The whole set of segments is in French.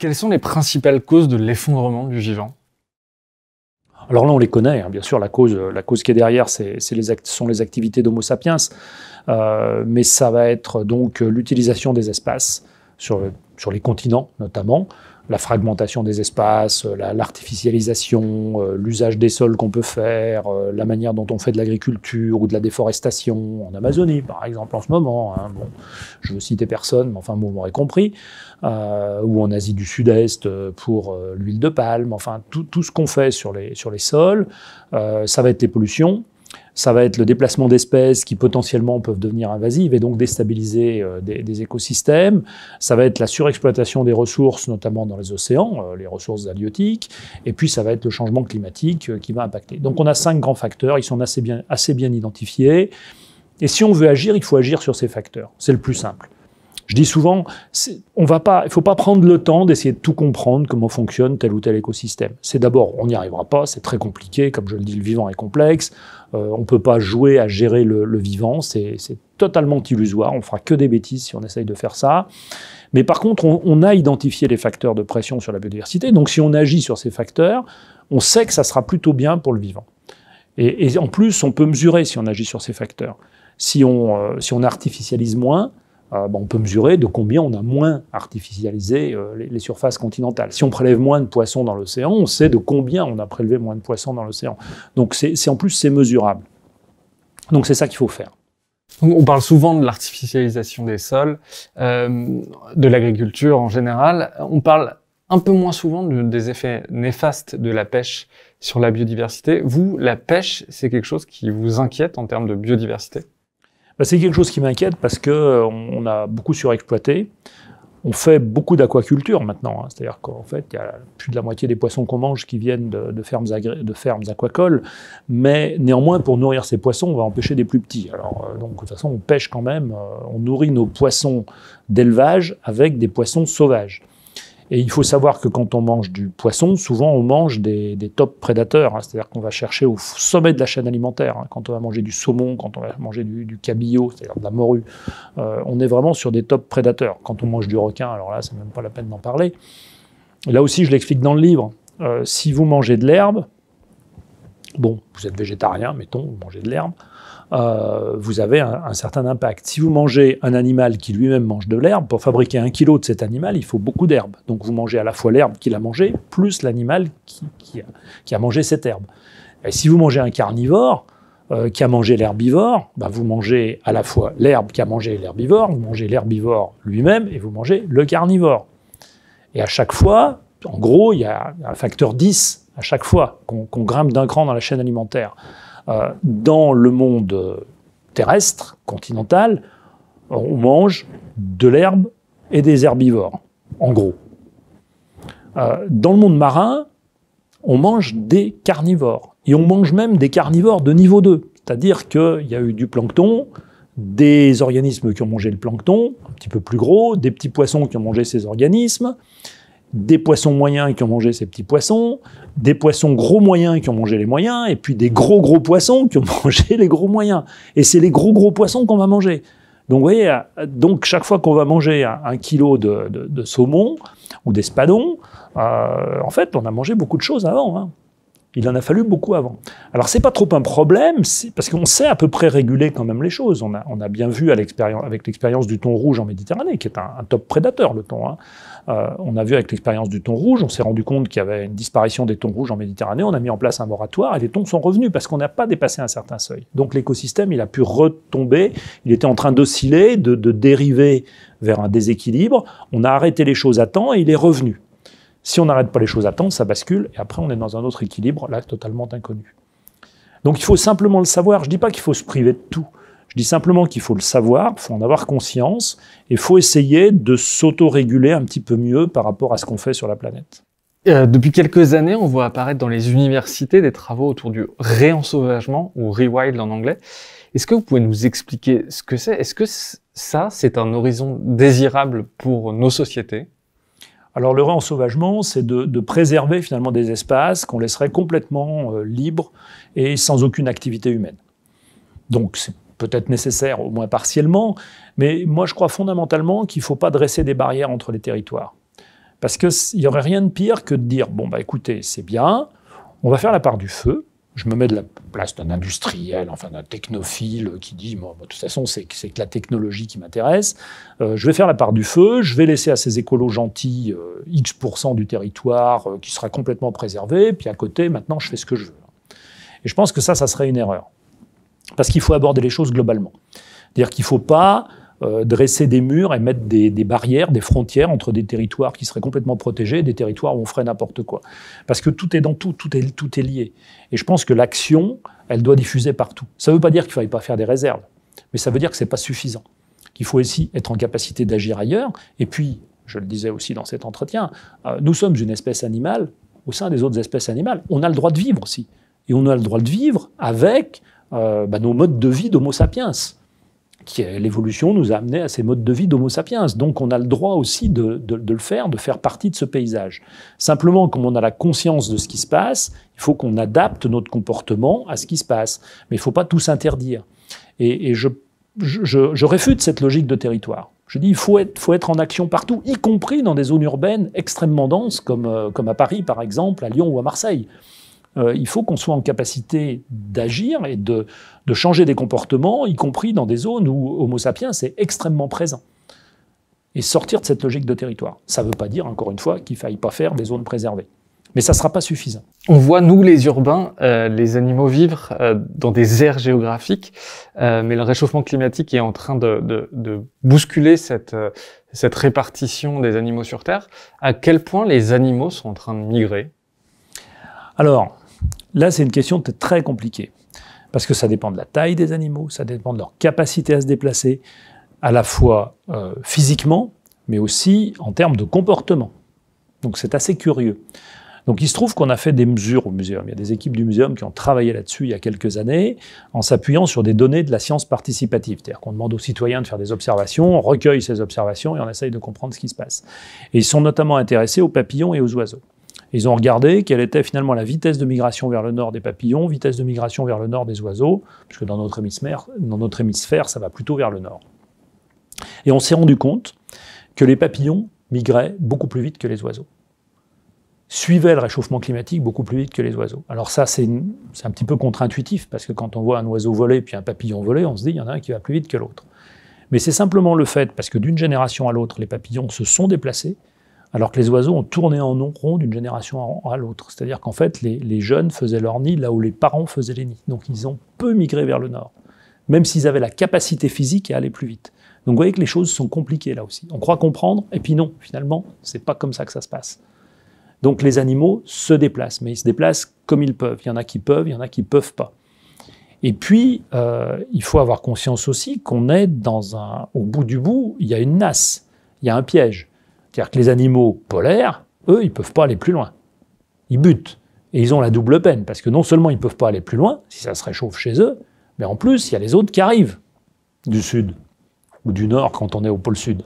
Quelles sont les principales causes de l'effondrement du vivant? Alors là, on les connaît, hein. Bien sûr, la cause qui est derrière, sont les activités d'Homo sapiens, mais ça va être donc l'utilisation des espaces sur les continents notamment, la fragmentation des espaces, l'artificialisation, l'usage des sols qu'on peut faire, la manière dont on fait de l'agriculture ou de la déforestation en Amazonie, par exemple, en ce moment. Hein. Bon, je veux citer personne, mais enfin, vous m'aurez compris. Ou en Asie du Sud-Est pour l'huile de palme. Enfin, tout ce qu'on fait sur les sols, ça va être les pollutions. Ça va être le déplacement d'espèces qui potentiellement peuvent devenir invasives et donc déstabiliser des écosystèmes. Ça va être la surexploitation des ressources, notamment dans les océans, les ressources halieutiques. Et puis ça va être le changement climatique qui va impacter. Donc on a 5 grands facteurs, ils sont assez bien identifiés. Et si on veut agir, il faut agir sur ces facteurs. C'est le plus simple. Je dis souvent, il ne faut pas prendre le temps d'essayer de tout comprendre, comment fonctionne tel ou tel écosystème. C'est d'abord, on n'y arrivera pas, c'est très compliqué, comme je le dis, le vivant est complexe, on ne peut pas jouer à gérer le vivant, c'est totalement illusoire, on ne fera que des bêtises si on essaye de faire ça. Mais par contre, on a identifié les facteurs de pression sur la biodiversité, donc si on agit sur ces facteurs, on sait que ça sera plutôt bien pour le vivant. Et en plus, on peut mesurer si on agit sur ces facteurs. Si on artificialise moins, on peut mesurer de combien on a moins artificialisé les surfaces continentales. Si on prélève moins de poissons dans l'océan, on sait de combien on a prélevé moins de poissons dans l'océan. Donc en plus, c'est mesurable. Donc c'est ça qu'il faut faire. On parle souvent de l'artificialisation des sols, de l'agriculture en général. On parle un peu moins souvent des effets néfastes de la pêche sur la biodiversité. Vous, la pêche, c'est quelque chose qui vous inquiète en termes de biodiversité ? C'est quelque chose qui m'inquiète parce qu'on a beaucoup surexploité. On fait beaucoup d'aquaculture maintenant. Hein. C'est-à-dire qu'en fait, il y a plus de la moitié des poissons qu'on mange qui viennent de fermes aquacoles. Mais néanmoins, pour nourrir ces poissons, on va empêcher des plus petits. Alors, donc, de toute façon, on pêche quand même. On nourrit nos poissons d'élevage avec des poissons sauvages. Et il faut savoir que quand on mange du poisson, souvent on mange des top prédateurs, hein, c'est-à-dire qu'on va chercher au sommet de la chaîne alimentaire. Hein, quand on va manger du saumon, quand on va manger du cabillaud, c'est-à-dire de la morue, on est vraiment sur des top prédateurs. Quand on mange du requin, alors là, c'est même pas la peine d'en parler. Là aussi, je l'explique dans le livre. Si vous mangez de l'herbe, bon, vous êtes végétarien, mettons, vous mangez de l'herbe, vous avez un certain impact. Si vous mangez un animal qui lui-même mange de l'herbe, pour fabriquer 1 kilo de cet animal, il faut beaucoup d'herbe. Donc vous mangez à la fois l'herbe qu'il a mangée, plus l'animal qui a mangé cette herbe. Et si vous mangez un carnivore qui a mangé l'herbivore, vous mangez à la fois l'herbe qui a mangé l'herbivore, vous mangez l'herbivore lui-même et vous mangez le carnivore. Et à chaque fois, en gros, il y a un facteur 10 à chaque fois qu'on grimpe d'un cran dans la chaîne alimentaire. Dans le monde terrestre, continental, on mange de l'herbe et des herbivores, en gros. Dans le monde marin, on mange des carnivores. Et on mange même des carnivores de niveau 2. C'est-à-dire qu'il y a eu du plancton, des organismes qui ont mangé le plancton, un petit peu plus gros, des petits poissons qui ont mangé ces organismes, des poissons moyens qui ont mangé ces petits poissons, des poissons gros moyens qui ont mangé les moyens, et puis des gros poissons qui ont mangé les gros moyens. Et c'est les gros poissons qu'on va manger. Donc vous voyez, chaque fois qu'on va manger 1 kilo de saumon ou d'espadon, en fait, on a mangé beaucoup de choses avant. Hein. Il en a fallu beaucoup avant. Alors c'est pas trop un problème, parce qu'on sait à peu près réguler quand même les choses. On a bien vu avec l'expérience du thon rouge en Méditerranée, qui est un top prédateur, le thon. Hein. On a vu avec l'expérience du thon rouge, on s'est rendu compte qu'il y avait une disparition des thons rouges en Méditerranée, on a mis en place un moratoire et les thons sont revenus parce qu'on n'a pas dépassé un certain seuil. Donc l'écosystème, il a pu retomber, il était en train d'osciller, de dériver vers un déséquilibre, on a arrêté les choses à temps et il est revenu. Si on n'arrête pas les choses à temps, ça bascule et après on est dans un autre équilibre, là totalement inconnu. Donc il faut simplement le savoir, je ne dis pas qu'il faut se priver de tout. Je dis simplement qu'il faut le savoir, il faut en avoir conscience, et il faut essayer de s'auto-réguler un petit peu mieux par rapport à ce qu'on fait sur la planète. Depuis quelques années, on voit apparaître dans les universités des travaux autour du réensauvagement, ou rewild en anglais. Est-ce que vous pouvez nous expliquer ce que c'est? Est-ce que ça, c'est un horizon désirable pour nos sociétés? Alors le réensauvagement, c'est de préserver finalement des espaces qu'on laisserait complètement libres et sans aucune activité humaine. Donc c'est peut-être nécessaire, au moins partiellement, mais moi je crois fondamentalement qu'il ne faut pas dresser des barrières entre les territoires. Parce qu'il n'y aurait rien de pire que de dire, bon, bah écoutez, c'est bien, on va faire la part du feu. Je me mets de la place d'un industriel, enfin d'un technophile qui dit, bon, de toute façon, c'est que la technologie qui m'intéresse. Je vais faire la part du feu, je vais laisser à ces écolos gentils X% du territoire qui sera complètement préservé, puis à côté, maintenant, je fais ce que je veux. Et je pense que ça serait une erreur. Parce qu'il faut aborder les choses globalement. C'est-à-dire qu'il ne faut pas dresser des murs et mettre des barrières, des frontières entre des territoires qui seraient complètement protégés et des territoires où on ferait n'importe quoi. Parce que tout est dans tout, tout est lié. Et je pense que l'action, elle doit diffuser partout. Ça ne veut pas dire qu'il ne faille pas faire des réserves, mais ça veut dire que ce n'est pas suffisant. Qu'il faut aussi être en capacité d'agir ailleurs. Et puis, je le disais aussi dans cet entretien, nous sommes une espèce animale au sein des autres espèces animales. On a le droit de vivre aussi. Et on a le droit de vivre avec nos modes de vie d'Homo sapiens. L'évolution nous a amenés à ces modes de vie d'Homo sapiens. Donc on a le droit aussi de le faire, de faire partie de ce paysage. Simplement, comme on a la conscience de ce qui se passe, il faut qu'on adapte notre comportement à ce qui se passe. Mais il ne faut pas tout s'interdire. Et je réfute cette logique de territoire. Je dis il faut être en action partout, y compris dans des zones urbaines extrêmement denses, comme à Paris par exemple, à Lyon ou à Marseille. Il faut qu'on soit en capacité d'agir et de changer des comportements, y compris dans des zones où Homo sapiens est extrêmement présent. Et sortir de cette logique de territoire. Ça ne veut pas dire, encore une fois, qu'il ne faille pas faire des zones préservées. Mais ça ne sera pas suffisant. On voit, nous, les urbains, les animaux vivre dans des aires géographiques, mais le réchauffement climatique est en train de bousculer cette répartition des animaux sur Terre. À quel point les animaux sont en train de migrer ? Alors, là, c'est une question très compliquée, parce que ça dépend de la taille des animaux, ça dépend de leur capacité à se déplacer, à la fois physiquement, mais aussi en termes de comportement. Donc c'est assez curieux. Donc il se trouve qu'on a fait des mesures au muséum. Il y a des équipes du muséum qui ont travaillé là-dessus il y a quelques années, en s'appuyant sur des données de la science participative. C'est-à-dire qu'on demande aux citoyens de faire des observations, on recueille ces observations et on essaye de comprendre ce qui se passe. Et ils sont notamment intéressés aux papillons et aux oiseaux. Ils ont regardé quelle était finalement la vitesse de migration vers le nord des papillons, vitesse de migration vers le nord des oiseaux, puisque dans notre hémisphère, ça va plutôt vers le nord. Et on s'est rendu compte que les papillons migraient beaucoup plus vite que les oiseaux. Suivaient le réchauffement climatique beaucoup plus vite que les oiseaux. Alors ça, c'est un petit peu contre-intuitif, parce que quand on voit un oiseau voler puis un papillon voler, on se dit il y en a un qui va plus vite que l'autre. Mais c'est simplement le fait, parce que d'une génération à l'autre, les papillons se sont déplacés, alors que les oiseaux ont tourné en rond d'une génération à l'autre. C'est-à-dire qu'en fait, les jeunes faisaient leur nid là où les parents faisaient les nids. Donc ils ont peu migré vers le nord, même s'ils avaient la capacité physique à aller plus vite. Donc vous voyez que les choses sont compliquées là aussi. On croit comprendre, et puis non, finalement, c'est pas comme ça que ça se passe. Donc les animaux se déplacent, mais ils se déplacent comme ils peuvent. Il y en a qui peuvent, il y en a qui peuvent pas. Et puis, il faut avoir conscience aussi qu'on est au bout du bout, il y a une nasse, il y a un piège. C'est-à-dire que les animaux polaires, eux, ils ne peuvent pas aller plus loin. Ils butent. Et ils ont la double peine, parce que non seulement ils ne peuvent pas aller plus loin, si ça se réchauffe chez eux, mais en plus, il y a les autres qui arrivent du sud, ou du nord quand on est au pôle sud.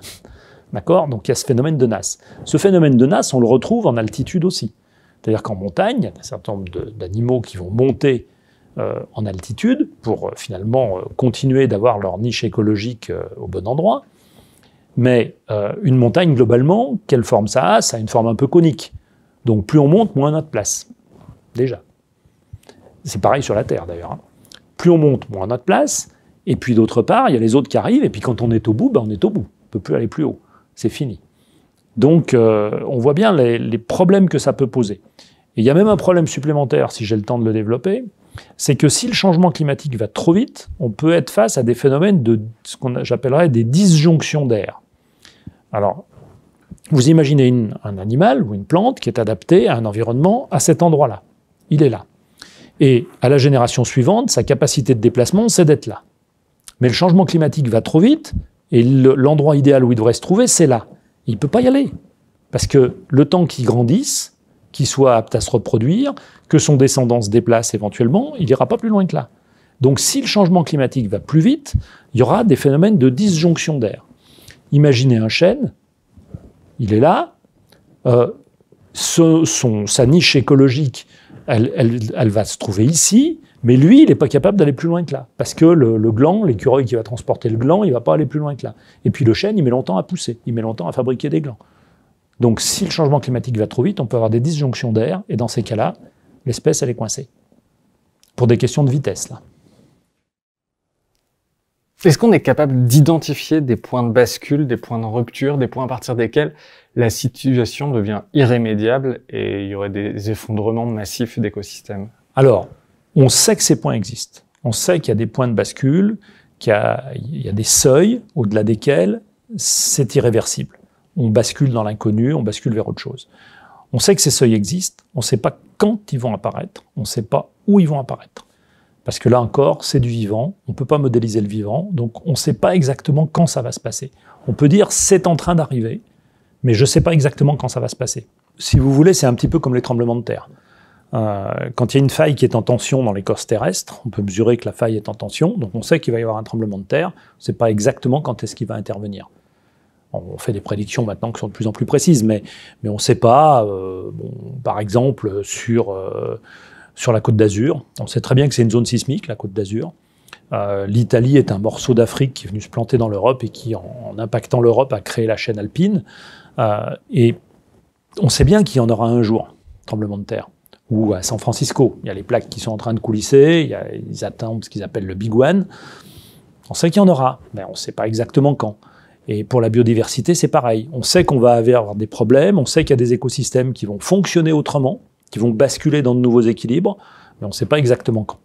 D'accord ? Donc il y a ce phénomène de nasse. Ce phénomène de nasse, on le retrouve en altitude aussi. C'est-à-dire qu'en montagne, il y a un certain nombre d'animaux qui vont monter en altitude pour finalement continuer d'avoir leur niche écologique au bon endroit. Mais une montagne, globalement, quelle forme ça a ? Ça a une forme un peu conique. Donc plus on monte, moins on a de place. Déjà. C'est pareil sur la Terre, d'ailleurs. Plus on monte, moins on a de place. Et puis d'autre part, il y a les autres qui arrivent. Et puis quand on est au bout, on est au bout. On ne peut plus aller plus haut. C'est fini. Donc on voit bien les problèmes que ça peut poser. Et il y a même un problème supplémentaire, si j'ai le temps de le développer, c'est que si le changement climatique va trop vite, on peut être face à des phénomènes de ce j'appellerais des disjonctions d'air. Alors, vous imaginez un animal ou une plante qui est adaptée à un environnement à cet endroit-là. Il est là. Et à la génération suivante, sa capacité de déplacement, c'est d'être là. Mais le changement climatique va trop vite, et l'endroit idéal où il devrait se trouver, c'est là. Il ne peut pas y aller. Parce que le temps qu'il grandisse, qu'il soit apte à se reproduire, que son descendant se déplace éventuellement, il n'ira pas plus loin que là. Donc si le changement climatique va plus vite, il y aura des phénomènes de disjonction d'air. Imaginez un chêne, il est là, sa niche écologique, elle va se trouver ici, mais lui, il n'est pas capable d'aller plus loin que là. Parce que le gland, l'écureuil qui va transporter le gland, il ne va pas aller plus loin que là. Et puis le chêne, il met longtemps à pousser, il met longtemps à fabriquer des glands. Donc si le changement climatique va trop vite, on peut avoir des disjonctions d'air, et dans ces cas-là, l'espèce, elle est coincée. Pour des questions de vitesse, là. Est-ce qu'on est capable d'identifier des points de bascule, des points de rupture, des points à partir desquels la situation devient irrémédiable et il y aurait des effondrements massifs d'écosystèmes? Alors, on sait que ces points existent. On sait qu'il y a des points de bascule, qu'il y a des seuils au-delà desquels c'est irréversible. On bascule dans l'inconnu, on bascule vers autre chose. On sait que ces seuils existent, on ne sait pas quand ils vont apparaître, on ne sait pas où ils vont apparaître. Parce que là encore, c'est du vivant, on ne peut pas modéliser le vivant, donc on ne sait pas exactement quand ça va se passer. On peut dire c'est en train d'arriver, mais je ne sais pas exactement quand ça va se passer. Si vous voulez, c'est un petit peu comme les tremblements de terre. Quand il y a une faille qui est en tension dans l'écorce terrestre, on peut mesurer que la faille est en tension, donc on sait qu'il va y avoir un tremblement de terre, on ne sait pas exactement quand est-ce qu'il va intervenir. On fait des prédictions maintenant qui sont de plus en plus précises, mais on ne sait pas, par exemple, sur la Côte d'Azur. On sait très bien que c'est une zone sismique, la Côte d'Azur. L'Italie est un morceau d'Afrique qui est venu se planter dans l'Europe et qui, en impactant l'Europe, a créé la chaîne alpine. Et on sait bien qu'il y en aura un jour, tremblement de terre. Ou à San Francisco, il y a les plaques qui sont en train de coulisser, ils attendent ce qu'ils appellent le Big One. On sait qu'il y en aura, mais on ne sait pas exactement quand. Et pour la biodiversité, c'est pareil. On sait qu'on va avoir des problèmes, on sait qu'il y a des écosystèmes qui vont fonctionner autrement, qui vont basculer dans de nouveaux équilibres, mais on ne sait pas exactement quand.